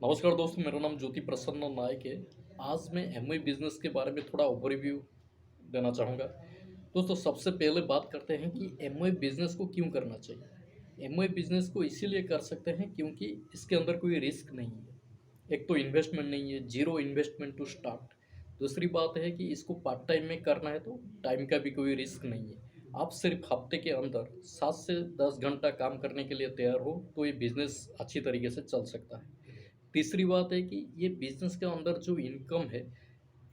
नमस्कार दोस्तों, मेरा नाम ज्योति प्रसन्न नायक है। आज मैं एमवे बिजनेस के बारे में थोड़ा ओवरव्यू देना चाहूँगा। दोस्तों, सबसे पहले बात करते हैं कि एमवे बिजनेस को क्यों करना चाहिए। एमवे बिजनेस को इसीलिए कर सकते हैं क्योंकि इसके अंदर कोई रिस्क नहीं है। एक तो इन्वेस्टमेंट नहीं है, जीरो इन्वेस्टमेंट टू स्टार्ट। दूसरी बात है कि इसको पार्ट टाइम में करना है तो टाइम का भी कोई रिस्क नहीं है। आप सिर्फ हफ्ते के अंदर 7 से 10 घंटा काम करने के लिए तैयार हो तो ये बिजनेस अच्छी तरीके से चल सकता है। तीसरी बात है कि ये बिजनेस के अंदर जो इनकम है,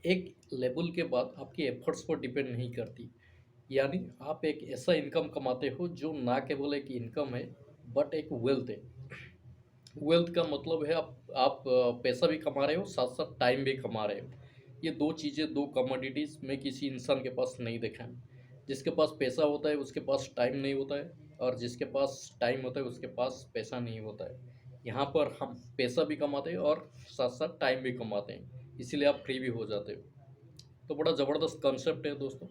एक लेवल के बाद आपके एफर्ट्स पर डिपेंड नहीं करती। यानी आप एक ऐसा इनकम कमाते हो जो ना केवल एक इनकम है, बट एक वेल्थ है। वेल्थ का मतलब है आप पैसा भी कमा रहे हो, साथ साथ टाइम भी कमा रहे हो। ये दो चीज़ें, दो कमोडिटीज़ मैं किसी इंसान के पास नहीं देखा है। जिसके पास पैसा होता है उसके पास टाइम नहीं होता है, और जिसके पास टाइम होता है उसके पास पैसा नहीं होता है। यहाँ पर हम पैसा भी कमाते हैं और साथ साथ टाइम भी कमाते हैं, इसीलिए आप फ्री भी हो जाते हो। तो बड़ा ज़बरदस्त कॉन्सेप्ट है दोस्तों।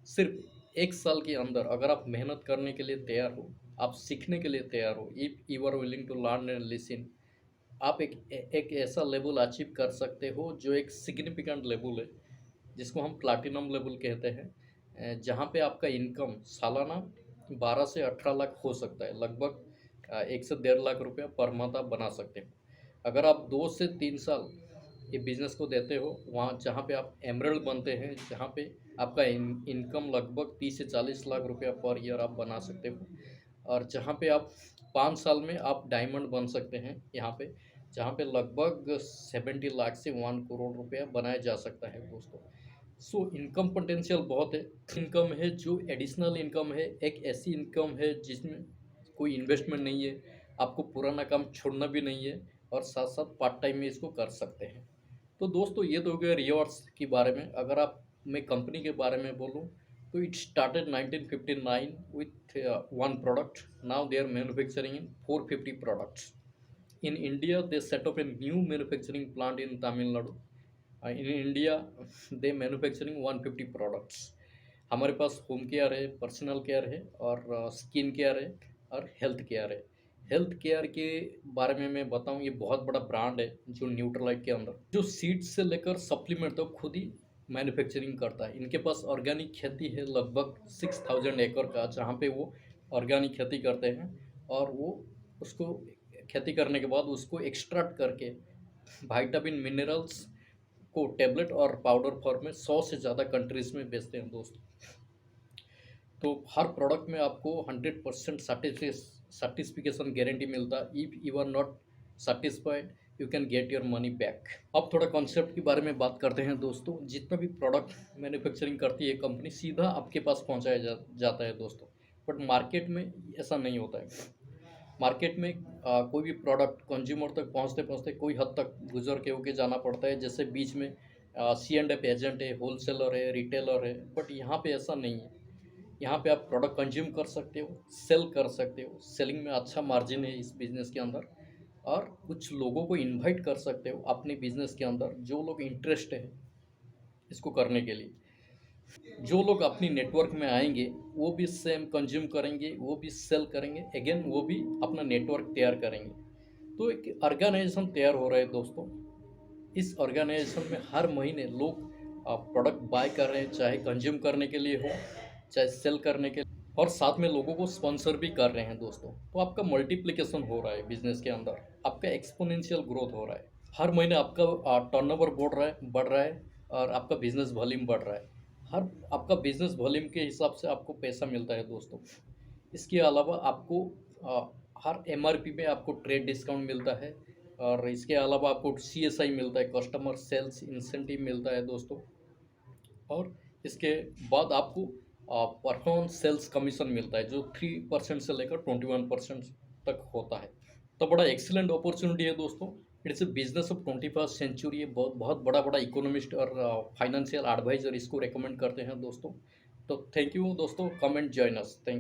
सिर्फ 1 साल के अंदर अगर आप मेहनत करने के लिए तैयार हो, आप सीखने के लिए तैयार हो, if you are willing to learn and listen, आप एक ऐसा लेवल अचीव कर सकते हो जो एक सिग्निफिकेंट लेवल है, जिसको हम प्लैटिनम लेवल कहते हैं। जहाँ पे आपका इनकम सालाना 12 से 18 लाख हो सकता है, लगभग 1 से 1.5 लाख रुपया पर मंथ आप बना सकते हो। अगर आप 2 से 3 साल ये बिजनेस को देते हो, वहाँ जहाँ पे आप एमरल्ड बनते हैं, जहाँ पे आपका इनकम लगभग 30 से 40 लाख रुपया पर ईयर आप बना सकते हो। और जहाँ पे आप 5 साल में आप डायमंड बन सकते हैं, यहाँ पे जहाँ पे लगभग 70 लाख से 1 करोड़ रुपया बनाया जा सकता है दोस्तों। सो इनकम पोटेंशियल बहुत है। इनकम है जो एडिशनल इनकम है, एक ऐसी इनकम है जिसमें कोई इन्वेस्टमेंट नहीं है, आपको पुराना काम छोड़ना भी नहीं है, और साथ साथ पार्ट टाइम में इसको कर सकते हैं। तो दोस्तों, ये तो हो गया रिवॉर्ड्स के बारे में। अगर आप मैं कंपनी के बारे में बोलूँ तो it started 1959 with one product. Now they are manufacturing in 450 products. In India, they set up a new manufacturing plant in Tamil Nadu. In India, they manufacturing 150 products. हमारे पास होम केयर है, personal care है, और skin care है, और health care है। Health care के बारे में मैं बताऊं, ये बहुत बड़ा ब्रांड है जो न्यूट्रलाइट के अंदर जो सीड्स से लेकर सप्लीमेंट तक खुद ही मैन्युफैक्चरिंग करता है। इनके पास ऑर्गेनिक खेती है लगभग 6000 एकड़ का, जहाँ पे वो ऑर्गेनिक खेती करते हैं, और वो उसको खेती करने के बाद उसको एक्सट्रैक्ट करके विटामिन मिनरल्स को टेबलेट और पाउडर फॉर्म में 100 से ज़्यादा कंट्रीज में बेचते हैं दोस्तों। तो हर प्रोडक्ट में आपको 100% सर्टिफिकेशन गारंटी मिलता है। If you are not satisfied, you can get your money back. अब थोड़ा कॉन्सेप्ट के बारे में बात करते हैं दोस्तों। जितना भी प्रोडक्ट मैन्युफैक्चरिंग करती है कंपनी, सीधा आपके पास पहुंचाया जाता है दोस्तों। बट मार्केट में ऐसा नहीं होता है। मार्केट में कोई भी प्रोडक्ट कंज्यूमर तक पहुंचते पहुंचते कोई हद तक गुजर के होके जाना पड़ता है। जैसे बीच में सी एंड एफ एजेंट है, होलसेलर है, रिटेलर है, बट यहाँ पे ऐसा नहीं है। यहाँ पे आप प्रोडक्ट कंज्यूम कर सकते हो, सेल कर सकते हो। सेलिंग में अच्छा मार्जिन है इस बिज़नेस के अंदर, और कुछ लोगों को इनवाइट कर सकते हो अपने बिज़नेस के अंदर जो लोग इंटरेस्ट है इसको करने के लिए। जो लोग अपनी नेटवर्क में आएंगे वो भी सेम कंज्यूम करेंगे, वो भी सेल करेंगे, अगेन वो भी अपना नेटवर्क तैयार करेंगे। तो एक ऑर्गेनाइजेशन तैयार हो रहा है दोस्तों। इस ऑर्गेनाइजेशन में हर महीने लोग प्रोडक्ट बाय कर रहे हैं, चाहे कंज्यूम करने के लिए हो, चाहे सेल करने के लिए, और साथ में लोगों को स्पॉन्सर भी कर रहे हैं दोस्तों। तो आपका मल्टीप्लिकेशन हो रहा है बिजनेस के अंदर, आपका एक्सपोनेंशियल ग्रोथ हो रहा है। हर महीने आपका टर्नओवर बढ़ रहा है और आपका बिजनेस वॉल्यूम बढ़ रहा है। हर आपका बिजनेस वॉल्यूम के हिसाब से आपको पैसा मिलता है दोस्तों। इसके अलावा आपको हर एमआरपी में आपको ट्रेड डिस्काउंट मिलता है, और इसके अलावा आपको सीएसआई मिलता है, कस्टमर सेल्स इंसेंटिव मिलता है दोस्तों। और इसके बाद आपको परफॉर्मेंस सेल्स कमीशन मिलता है जो 3% से लेकर 21% तक होता है। तो बड़ा एक्सीलेंट अपॉर्चुनिटी है दोस्तों। It's a business of 21st century. ये बहुत बहुत बड़ा बड़ा इकोनॉमिस्ट और फाइनेंशियल एडवाइजर इसको रेकमेंड करते हैं दोस्तों। तो थैंक यू दोस्तों, कमेंट जॉइन अस। थैंक